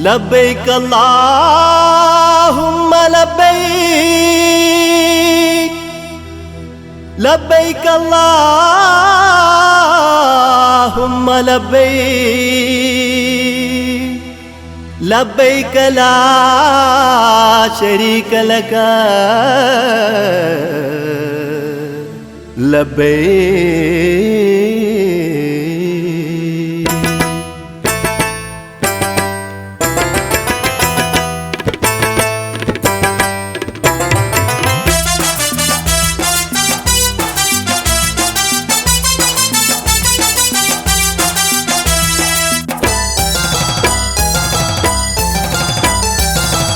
لبيك اللهم لبيك لبيك اللهم لبيك لبيك لا شريك لك لبيك.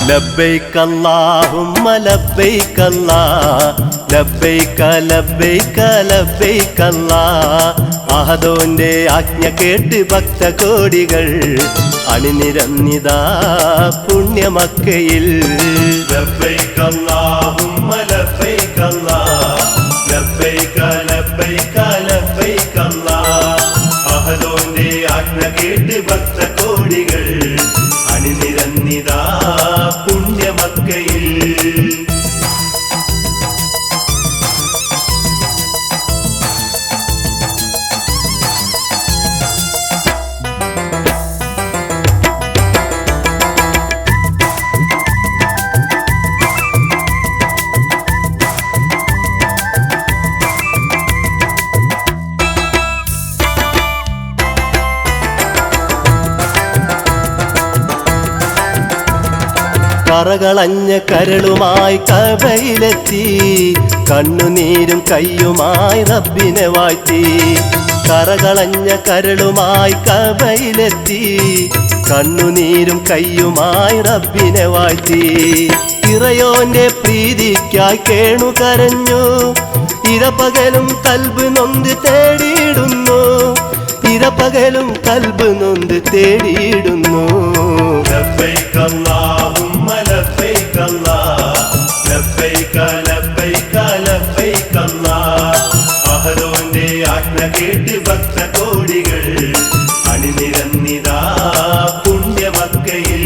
لبيك اللهم لبيك الله لبيك لبيك لبيك الله അഹദോന്റെ ആജ്ഞ കേട്ട് ഭക്തകോടികൾ അണിനിരന്നിതാ പുണ്യമക്കയിൽ. لبيك اللهم لبيك الله لبيك لبيك لبيك الله അഹദോന്റെ ആജ്ഞ കേട്ട് ഭക്തകോടികൾ അണിനിരന്നിതാ പുണ്യമക്കയിൽ. കറകളഞ്ഞ കരളുമായി കബയിലെത്തി കണ്ണുനീരും കയ്യുമായി റബ്ബിനെ വാഴ്ത്തി. കറകളഞ്ഞ കരളുമായി കബയിലെത്തി കണ്ണുനീരും കയ്യുമായി റബ്ബിനെ വാഴ്ത്തി. ഇറയോന്റെ പ്രീതിക്കായി കേണു കരഞ്ഞു ഇരപകലും കൽബ് നൊന്ത് തേടിയിടുന്നു ഇരപകലും കൽബ് നൊന്ത് തേടിയിടുന്നു. لبيك اللهم لبيك الله لبيك لبيك لبيك الله അഹദോന്റെ ആജ്ഞ കേട്ട് ഭക്തകോടികൾ അണിനിരന്നിതാ പുണ്യമക്കയിൽ.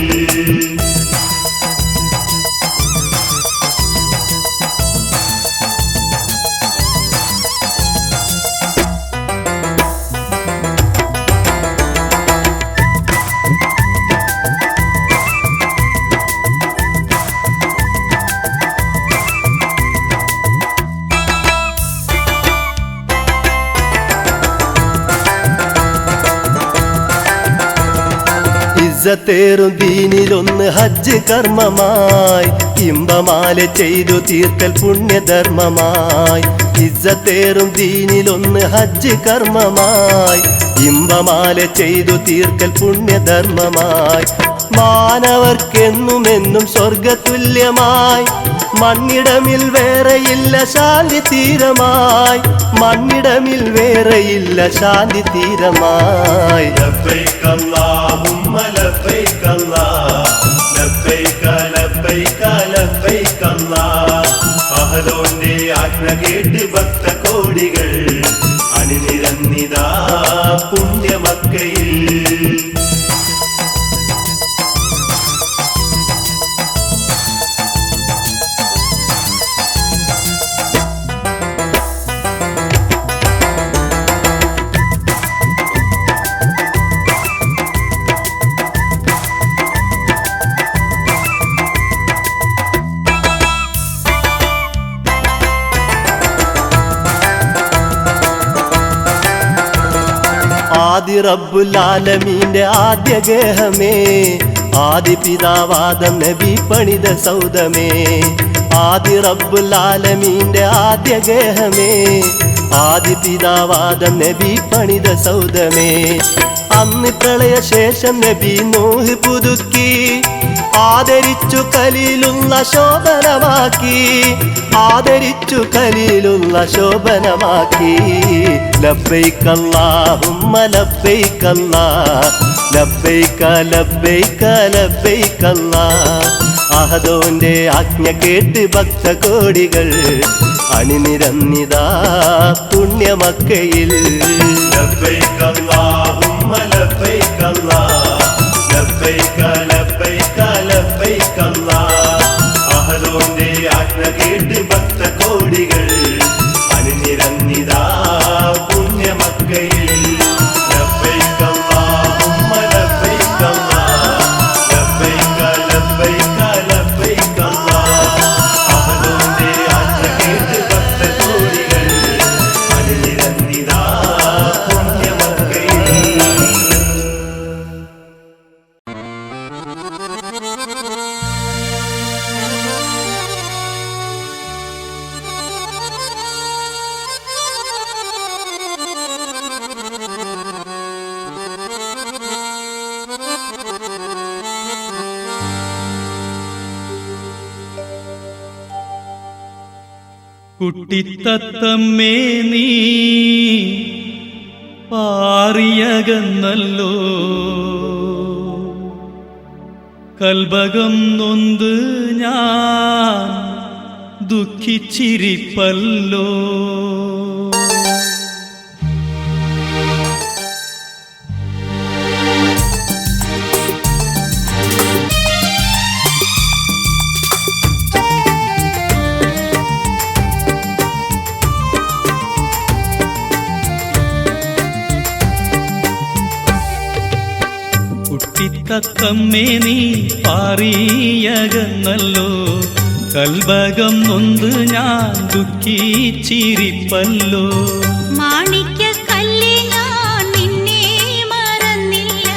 ഇസ്സത്തേറും ദീനിലൊന്ന് ഹജ്ജ് കർമ്മമായി ഇമ്പമാല ചെയ്തു തീർക്കൽ പുണ്യധർമ്മമായി. ഇസ്സത്തേറും ദീനിലൊന്ന് ഹജ്ജ് കർമ്മമായി ഇമ്പമാല ചെയ്തു തീർക്കൽ പുണ്യധർമ്മമായി. മാനവർക്കെന്നുമെന്നും സ്വർഗതുല്യമായി മണ്ണിടമിൽ വേറെയില്ല ശാന്തി തീരമായി മണ്ണിടമിൽ വേറെയില്ല ശാന്തി തീരമായി. لبيك اللهم لبيك الله لبيك لبيك لبيك الله അഹദോന്റെ ആജ്ഞ കേട്ട് ഭക്തകോടികൾ അണിനിരന്നിതാ പുണ്യമക്കയിൽ. ആദി റബ്ബുൽ ആലമീന്റെ ആദ്യ ഗേഹമേ ആദി പിതാവാദം നബി പണിത സൗദമേ. ആദി റബ്ബുൽ ആലമീന്റെ ആദ്യ ഗേഹമേ ആദി പിതാവാദം നബി പണിത സൗദമേ. അന്ന് പ്രളയ ശേഷം നബി നൂഹ് പുതുക്കി ആദരിച്ചു കലീലുള്ള ശോഭനമാക്കി ആദരിച്ചു കലീലുള്ള ശോഭനമാക്കി. ലബ്ബൈക അല്ലാഹുമ്മ ലബ്ബൈക അല്ലാഹ് ലബ്ബൈക ലബ്ബൈക ലബ്ബൈക അല്ലാഹ് അഹദോന്റെ ആജ്ഞ കേട്ട് ഭക്തകോടികൾ അണിനിരന്നിതാ പുണ്യമക്കയിൽ. لبيك اللهم لبيك الله لبيك لبيك കേട്ട് ഭക്തകോടികൾ അണിനിരന്നിതാ പുണ്യമക്കയിൽ. ലബ്ബൈക അല്ലാഹുമ്മ ലബ്ബൈക അല്ലാഹ്, ലബ്ബൈക ലബ്ബൈക ലബ്ബൈക അല്ലാഹ്. അഹ്ലുവിന്റെ ആജ്ഞ കേട്ട് ഭക്തകോടികൾ അണിനിരന്നിതാ പുണ്യമക്കയിൽ. കുട്ടിത്തത്തമ്മേ നീ പാറിയകന്നല്ലോ, കൽബകം നൊന്ത് ഞാൻ ദുഃഖിച്ചിരിപ്പല്ലോ. കുട്ടിത്തത്തമ്മേ നീ പാറിയകന്നല്ലോ, കൽബകം നൊന്ത് ഞാൻ ദുഃഖിച്ചിരിപ്പല്ലോ. മാണിക്യക്കല്ല് ഞാൻ നിന്നെ മറന്നില്ല,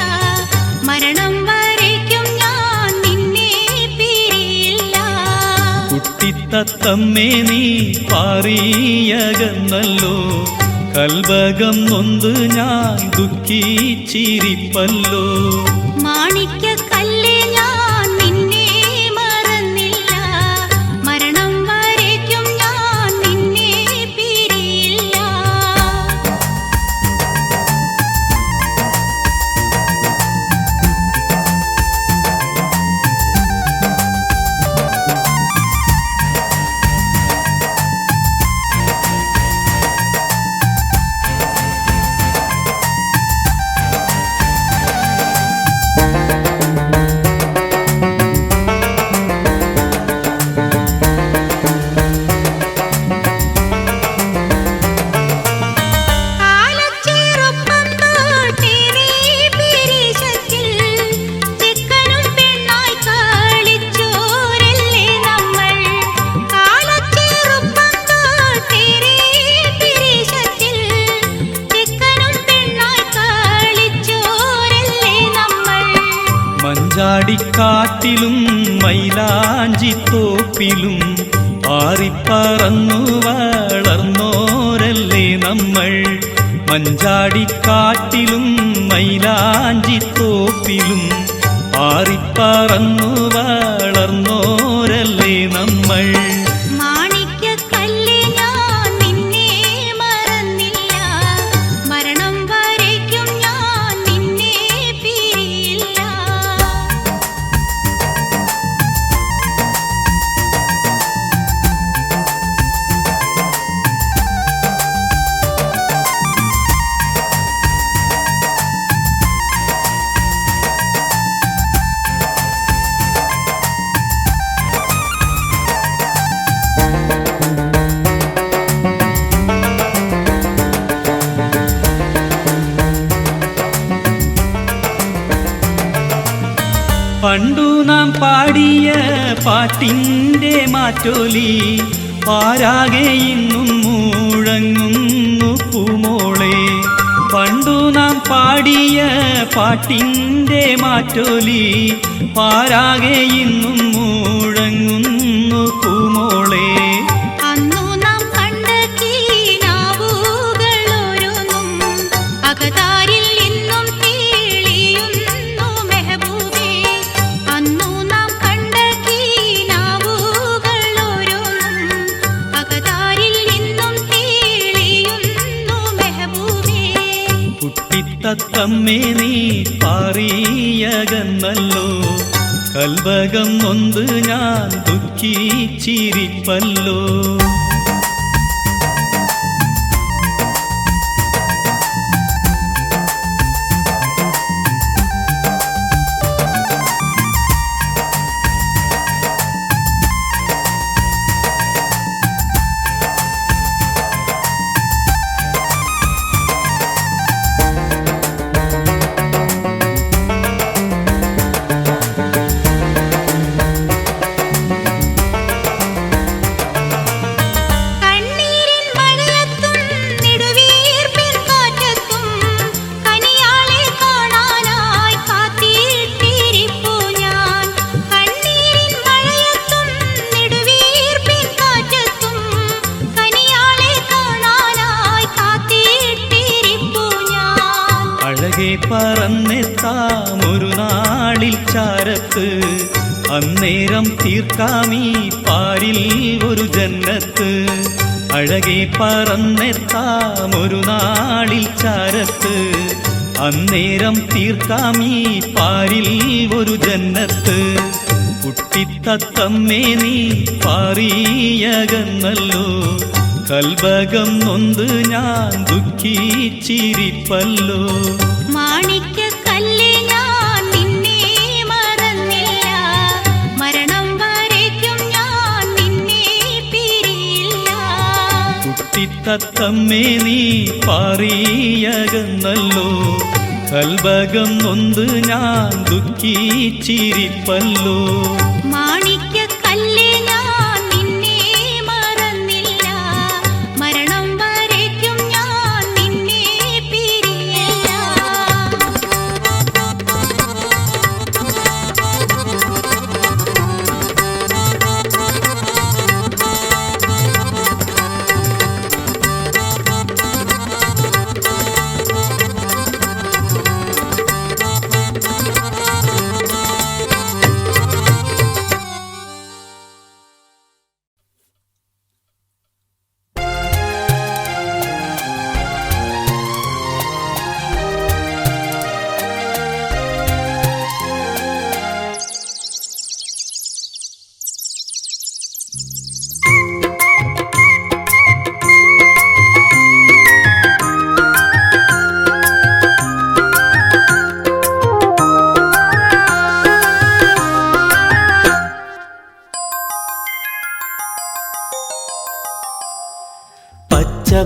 മരണം വരയ്ക്കും ഞാൻ നിന്നെ പിരിയില്ല. കുട്ടിത്തത്തമ്മേ നീ പാറിയകന്നല്ലോ, കൽബകം നൊന്ത് ഞാൻ ദുഃഖിച്ചിരിപ്പല്ലോ. മാണിക്യക്കല്ല് ഞാൻ നിന്നെ മറന്നില്ല, മരണം വരയ്ക്കും ഞാൻ നിന്നെ പിരിയില്ല. മഞ്ചാടിക്കാട്ടിലും മൈലാഞ്ചിത്തോപ്പിലും പാറിപ്പറന്നു വളർന്നോരല്ലേ നമ്മൾ. മഞ്ചാടിക്കാട്ടിലും മൈലാഞ്ചിത്തോപ്പിലും പാറിപ്പറന്നു വളർന്നോരല്ലേ നമ്മൾ. മാണിക്യക്കല്ല് ഞാൻ നിന്നെ മറന്നില്ല, മരണം വരയ്ക്കും ഞാൻ നിന്നെ പിരിയില്ല. പണ്ടു നാം പാടിയ പാട്ടിൻ്റെ മാറ്റൊലി പാരാകെ ഇന്നും മുഴങ്ങുന്നു പൂമോളെ. പണ്ടു നാം പാടിയ പാട്ടിൻ്റെ മാറ്റൊലി പാരാകെ ഇന്നും മുഴങ്ങുന്നു പൂമോളെ. അന്നു നാം കണ്ട കീനാവുകളോരോന്നും അകതാരിൽ ഇന്നും തെളിയുന്നു മെഹബൂബേ. അന്നു നാം കണ്ട കീനാവുകളോരോന്നും അകതാരിൽ ഇന്നും തെളിയുന്നു മെഹബൂബേ. കുട്ടിത്തത്തമ്മേ നീ പാറിയകന്നല്ലോ, കൽബകം നൊന്ത് ഞാൻ ദുഃഖിച്ചിരിപ്പല്ലോ. പറന്നെത്താം ഒരു നാളിൽ ചാരത്ത്, അന്നേരം തീർക്കാമീ പാരിൽ ഒരു ജന്നത്ത്. അഴകെ പറന്നെത്താം ഒരു നാളിൽ ചാരത്ത്, അന്നേരം തീർക്കാമീ പാരിൽ ഒരു ജന്നത്ത്. കുട്ടിത്തത്തമ്മേ നീ പാറിയകന്നല്ലോ, കൽബകം നൊന്ത് ഞാൻ ദുഃഖിച്ചിരിപ്പല്ലോ. മാണിക്യക്കല്ലേ ഞാൻ നിന്നെ മറന്നില്ല, മരണം വരേക്കും ഞാൻ നിന്നെ പിരിയില്ല. കുട്ടിത്തത്തമ്മേ നീ പാറിയകന്നല്ലോ, കൽബകം നൊന്ത് ഞാൻ ദുഃഖിച്ചിരിപ്പല്ലോ. മാണിക്യക്കല്ലേ ഞാൻ നിന്നെ മറന്നില്ല, മരണം വരേക്കും ഞാൻ നിന്നെ പിരിയില്ല.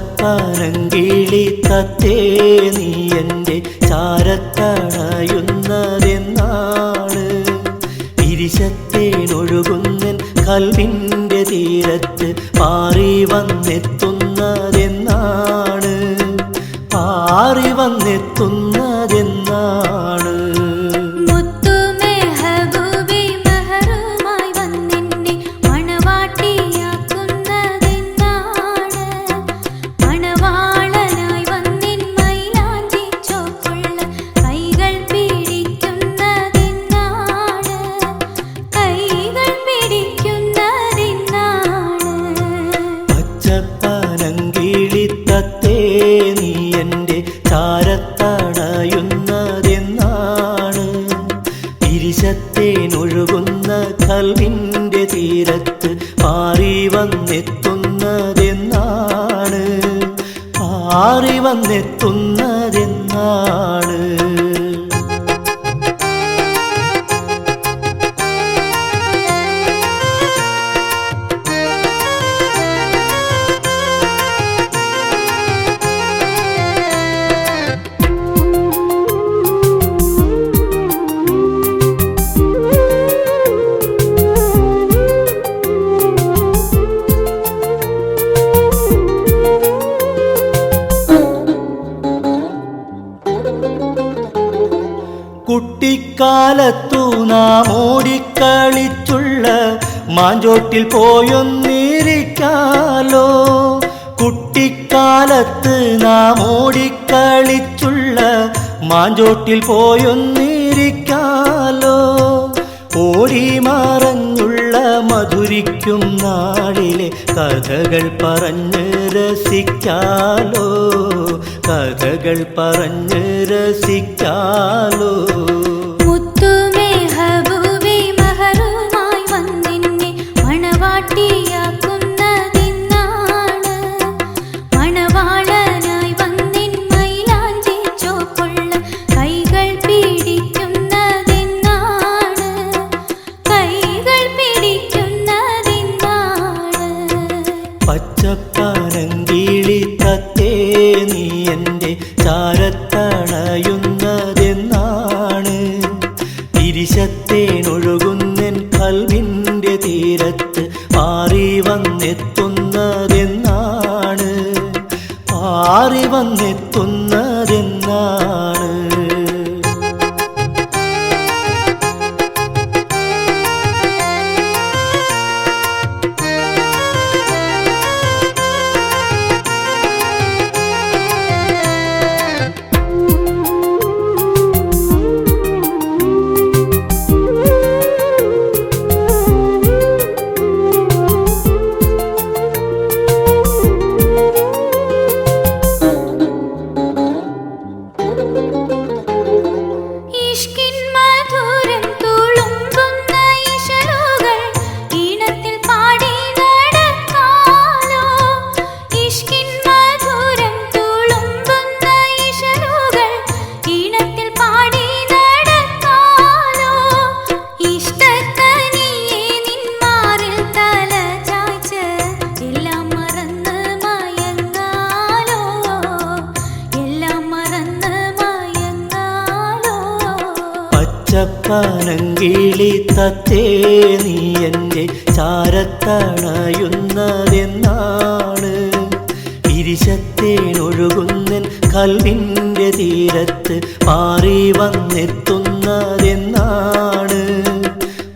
പച്ചപ്പനങ്കിളി തത്തേ നീ എൻ്റെ ചാരത്തണയുന്നതെന്നാണ്, ഇരിശത്തേനൊഴുകുന്നൻ കൽവിൻ്റെ തീരത്ത് പാറി വന്നെത്തുന്നതെന്നാണ്, പാറി വന്നെത്തുന്നതെന്നാണ്. ഒഴുകുന്ന കൽവിൻ്റെ തീരത്ത് പാറി വന്നെത്തുന്നതെന്നാണ്, പാറി വന്നെത്തുന്നതെന്നാണ്. കുട്ടിക്കാലത്തു നാം ഓടിക്കളിച്ചുള്ള മാഞ്ചോട്ടിൽ പോയൊന്നിരിക്കാലോ, കുട്ടിക്കാലത്ത് നാം ഓടിക്കളിച്ചുള്ള മാഞ്ചോട്ടിൽ പോയൊന്നിരിക്കാലോ. ഓടി മറഞ്ഞുള്ള മധുരിക്കും നാളിലെ കഥകൾ പറഞ്ഞ് രസിക്കാലോ, കഥകൾ പറഞ്ഞ് രസിക്കാലോ. പച്ചപ്പനങ്കിളി തത്തേ നീ എൻ്റെ ചാരത്തണയുന്നതെന്നാണ്, തിരിശത്തേനൊഴുകുന്നൻ കൽവിൻ്റെ തീരത്ത് പാറി വന്നെത്തുന്നതെന്നാണ്, പാറി വന്നെത്തുന്നതെന്നാണ്. പച്ചപ്പനങ്കിളി തത്തേ നീ എൻ്റെ ചാരത്തണയുന്നതെന്നാണ് ഇരിശത്തേനൊഴുകുന്നൻ കൽവിൻ്റെ തീരത്ത് പാറി വന്നെത്തുന്നതെന്നാണ്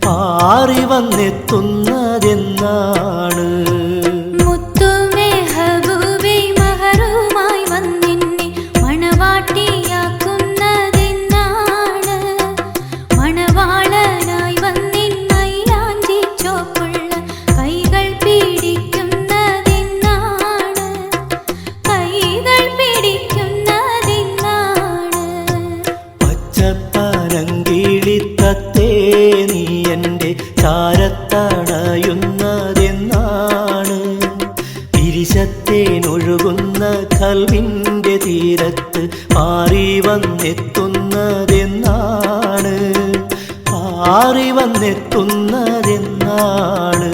പാറി വന്നെത്തുന്നതെന്നാണ് പച്ചപ്പനങ്കിളിത്തത്തേ നീ എൻ്റെ ചാരത്തണയുന്നതെന്നാണ് ഇരിശത്തേനൊഴുകുന്ന കൽവിൻ്റെ തീരത്ത് പാറി വന്നെത്തുന്നതെന്നാണ് പാറി വന്നെത്തുന്നതെന്നാണ്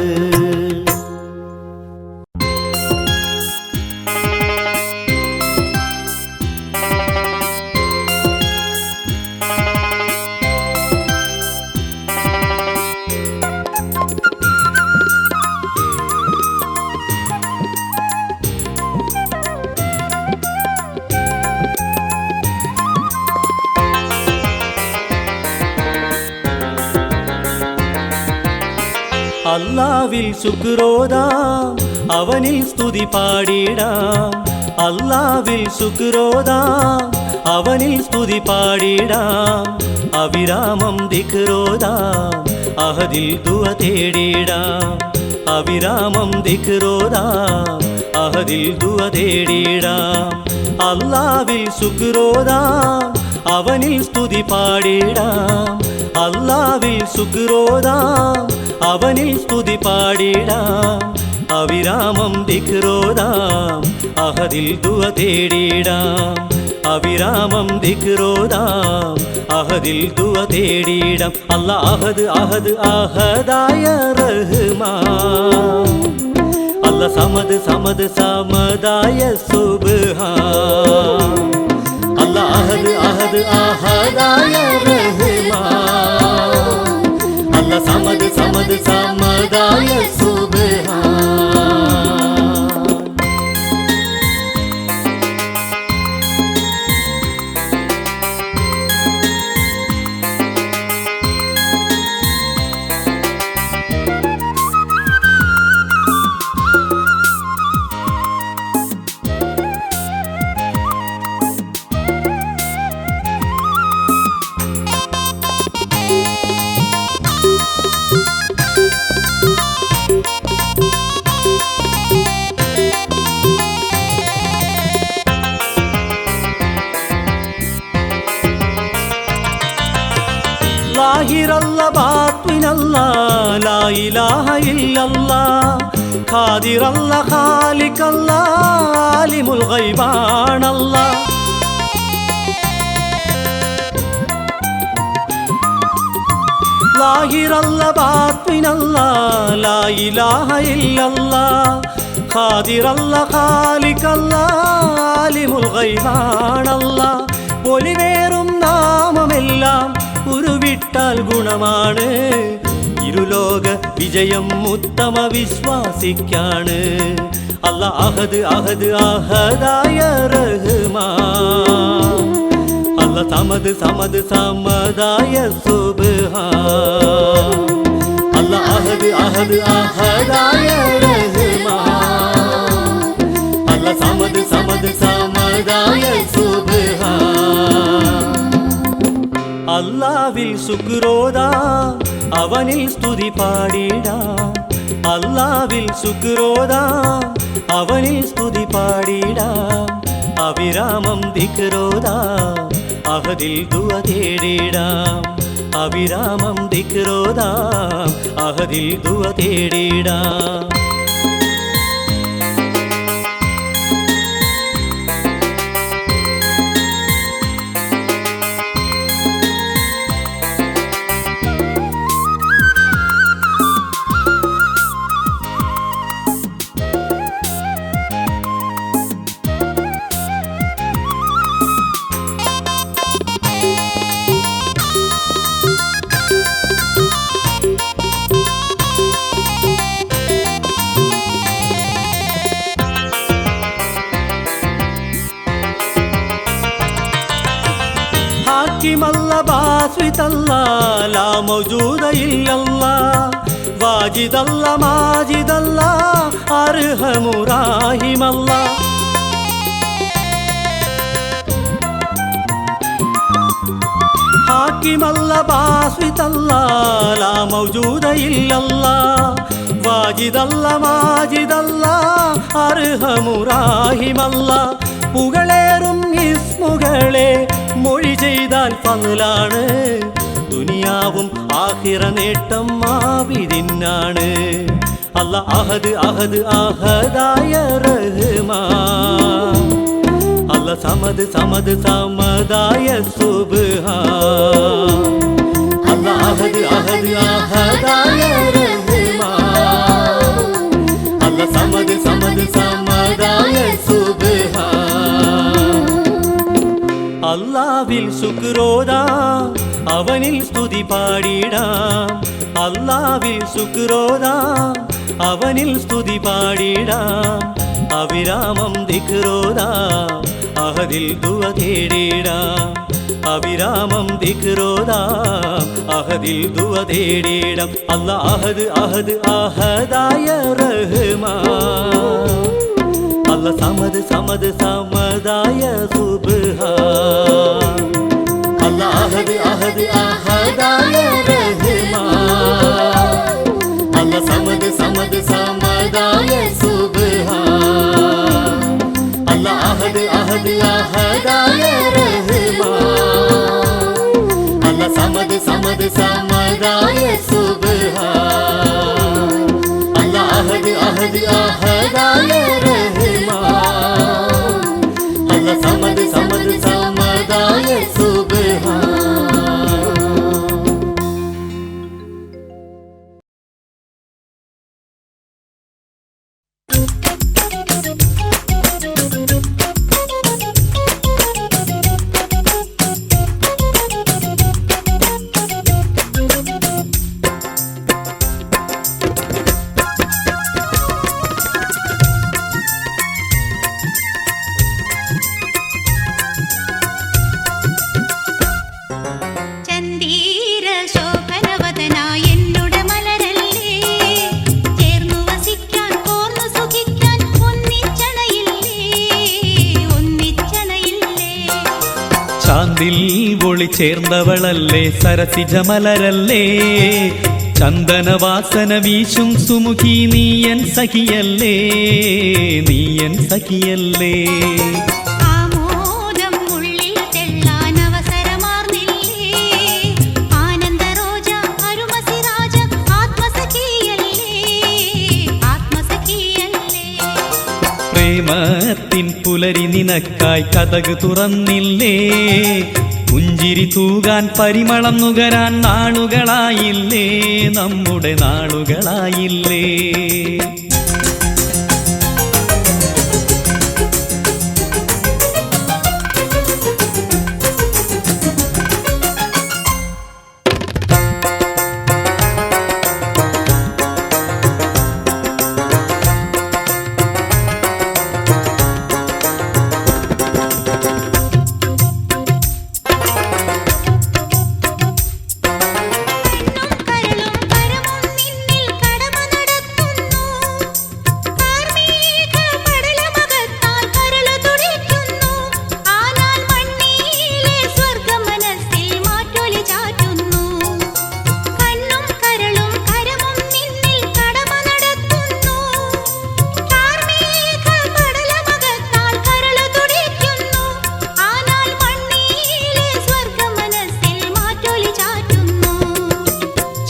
അല്ലാവിൽ ശുക്രോദാം അവനിൽ സ്തുതി പാടിടാം അല്ലാവിൽ ശുക്രോദാം അവനിൽ സ്തുതി പാടിടാം അവിരാമം ദിക്റോദാം അഹദിൽ ദുആ തേടിടാം അവിരാമം ദിക്റോദാം അഹദിൽ ദുആ തേടിടാം അല്ലാവിൽ ശുക്രോദാം അവനിൽ സ്തുതി പാടിടാം അല്ലാവിൽ ശുക്രോദാം അവനിൽ സ്തുതി പാടിടാം അവിരാമം ദിക്റോദാം അഹദിൽ ദുആ തേടിടാം അവിരാമം ദിക്റോദാം അഹദിൽ ദുആ തേടിടാം അല്ലാഹ് അഹദ് അഹദ് അഹദായ റഹ്മാൻ അല്ലാഹ് സമദ് സമദ് സമദായ സുബ്ഹാൻ അല്ലാഹ് അഹദ് അഹദ് അഹദായ റഹ്മാൻ അല്ലാഹ് സമദ് സമദ് സമദായ സുബ്ഹാൻ ലാഹിറല്ല ബാത്വിനല്ല ലാ ഇലാഹ ഇല്ലല്ലാ ഖാദിറല്ല ഖാലിഖല്ല ആലിമുൽ ഗൈബാനല്ല ലാഹിറല്ല ബാത്വിനല്ല ലാ ഇലാഹ ഇല്ലല്ലാ ഖാദിറല്ല ഖാലിഖല്ല ആലിമുൽ ഗൈബാനല്ല ഒലിവേറും നാമമെല്ലാം ഉരുവിട്ടാൽ ഗുണമാണ് ഇരുലോക വിജയം ഉത്തമ വിശ്വാസിക്കാണ് അല്ലാഹ് അഹദ് അഹദ് അഹദായ റഹ്മാൻ അല്ലാഹ് സമദ് സമദ് സമദായ സുബ്ഹാൻ അല്ലാഹ് അഹദ് അഹദ് അഹദായ റഹ്മാൻ അല്ലാഹ് സമദ് സമദ് സമദായ സുബ്ഹാൻ അല്ലാവിൽ ശുക്രോദാം അവനിൽ സ്തുതി പാടിടാം അല്ലാവിൽ ശുക്രോദാം അവനിൽ സ്തുതി പാടിടാം അവിരാമം ദിക്റോദാം അഹദിൽ ദുആ തേടിടാം അവിരാമം ദിക്റോദാം അഹദിൽ ദുആ തേടിടാം ഹാക്കിമല്ല ബാസ്വിതല്ല ലാ മൗജൂദ ഇല്ലല്ല വാജിദല്ല മാജിദല്ല അർഹമു റാഹിമല്ല ഹാക്കിമല്ല ബാസ്വിതല്ല ലാ മൗജൂദ ഇല്ലല്ല വാജിദല്ല മാജിദല്ല അർഹമു റാഹിമല്ല പുകളേറും ഇസ്മുകളെ മൊഴി ചെയ്താൽ ഫളാണ് ദുനിയാവും ആഖിറ നേട്ടം മാവിദിനാണ് അല്ല അഹദ് അഹദ് അഹദായ റഹ്മാൻ അല്ല സമദ് സമദ് സമദായ സുബ്ഹാൻ അല്ല അഹദ് അഹദ് അഹദായ റഹ്മാൻ അല്ല സമദ് സമദ് സമദായ സുബ്ഹാൻ അല്ലാഹ്വിൽ ശുക്രോദാം അവനിൽ സ്തുതി പാടിടാം അല്ലാഹ്വിൽ ശുക്രോദാം അവനിൽ സ്തുതി പാടിടാം അവിരാമം ദിക്റോദാം അഹദിൽ ദുആ തേടിടാം അവിരാമം ദിക്റോദാം അഹദിൽ ദുആ തേടിടാം അല്ലാ അഹദ് അഹദ് അഹദായ റഹ്മാൻ അല്ല സമദ് സമദ് സമദായ സുബ്ഹാൻ അല്ല അഹദ് അഹദ് അഹദായ റഹ്മാൻ അല്ല സമദ് സമദ് സമദായ സുബ്ഹാൻ അല്ല അഹദ് അഹദ് അഹദായ റഹ്മാൻ അല്ല സമദ് സമദ് സമദായ സുബ്ഹാൻ അല്ല അഹദ് അഹദ് അഹദായ റഹ്മാൻ അല്ല സമദ് സമദ് സമദായ സുബ്ഹാൻ ചന്ദീര ശോഭനവദനായ എന്നുടെ മലരല്ലേ ചേർന്നു വസിക്കാൻ കോർന്നു സുഖിക്കാൻ ഒന്നിച്ചണയില്ലേ ഒന്നിച്ചണയില്ലേ ചാന്തിൽ ഒളി ചേർന്നവളല്ലേ സരസിജ മലരല്ലേ ചന്ദനവാസന വീശും സുമുഖി നീയൻ സഖിയല്ലേ നീയൻ സഖിയല്ലേ ആമോദം ഉള്ളിൽ തെള്ളാൻ അവസരമാർന്നില്ലേ ആനന്ദരോജ അരുമസിരാജ ആത്മസഖിയല്ലേ ആത്മസഖിയല്ലേ പ്രേമത്തിൻ പുലരി നിനക്കായി കതക് തുറന്നില്ലേ പുഞ്ചിരി തൂകാൻ പരിമളം നുകരാൻ നാളുകളായില്ലേ നമ്മുടെ നാളുകളായില്ലേ കരളും കരമും നിന്നിൽ കടമ നടത്തുന്നു കാർമേഘ പടലമകത്താൽ കരളു തുടിക്കുന്നു ആനാൽ മണ്ണിലെ സ്വർഗ്ഗം മനസ്സിൽ മാറ്റൊലി ചാറ്റുന്നു കണ്ണും കരളും കരമും നിന്നിൽ കടമ നടത്തുന്നു കാർമേഘ പടലമകത്താൽ കരളു തുടിക്കുന്നു ആനാൽ മണ്ണിലെ സ്വർഗ്ഗം മനസ്സിൽ മാറ്റൊലി ചാറ്റുന്നു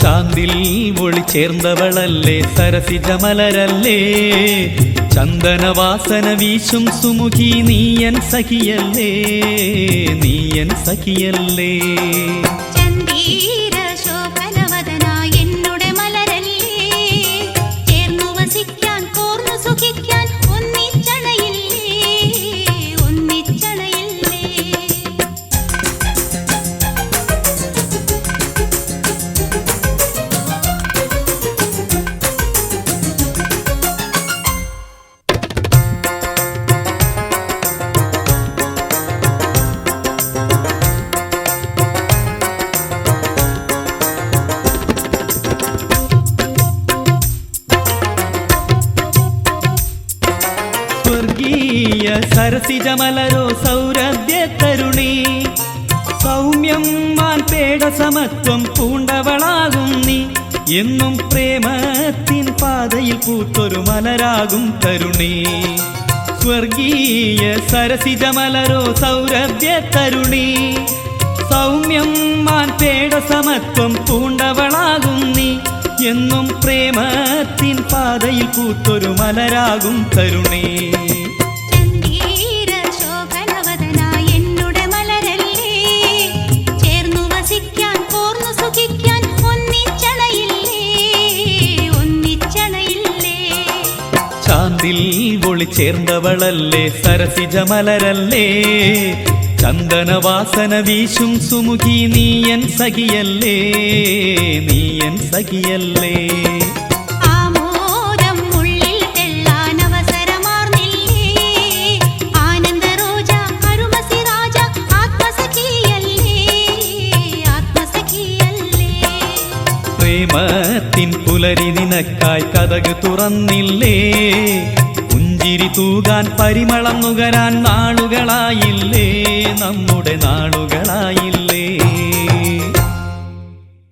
ചാന്തിൽ ഒളി ചേർന്നവളല്ലേ സരസിജ മലരല്ലേ ചന്ദനവാസന വീശും സുമുഖി നീയൻ സഖിയല്ലേ നീയൻ സഖിയല്ലേ ചന്ദീര ശോഭനവദനായ എന്നുടെ മലരല്ലേ ചേർന്നു വസിക്കാൻ കോർന്നു സുഖിക്കാൻ ഒന്നിച്ചണയില്ലേ ഒന്നിച്ചണയില്ലേ സരസിജമലരോ സൗരഭ്യ തരുണി സൗമ്യം മാൻപേട സമത്വം പൂണ്ടവളാകും നീ എന്നും പ്രേമത്തിൻ പാതയിൽ പൂത്തൊരു മലരാകും തരുണി സ്വർഗീയ സരസിജമലരോ സൗരഭ്യ തരുണി സൗമ്യം മാൻപേട സമത്വം പൂണ്ടവളാകും നീ എന്നും പ്രേമത്തിൻ പാതയിൽ പൂത്തൊരു മലരാകും തരുണി ചന്ദീര ശോഭനവദനായ എന്നുടെ മലരല്ലേ ചേർന്നു വസിക്കാൻ കോർന്നു സുഖിക്കാൻ ഒന്നിച്ചണയില്ലേ ഒന്നിച്ചണയില്ലേ ചാന്തിൽ ഒളി ചേർന്നവളല്ലേ സരസിജമലരല്ലേ ചന്ദനവാസന വീശും സുമുഖി നീയൻ സഖിയല്ലേ നീയൻ സഖിയല്ലേ ആമോദം ഉള്ളിൽ തെള്ളാൻ അവസരമാർന്നില്ലേ ആനന്ദരോജ അരുമസി രാജ ആത്മസഖിയല്ലേ ആത്മസഖിയല്ലേ പ്രേമത്തിൻ പുലരി നിനക്കായി കതക് തുറന്നില്ലേ പുഞ്ചിരി തൂകാൻ പരിമളം നുകരാൻ നാളുകളായില്ലേ നമ്മുടെ നാളുകളായി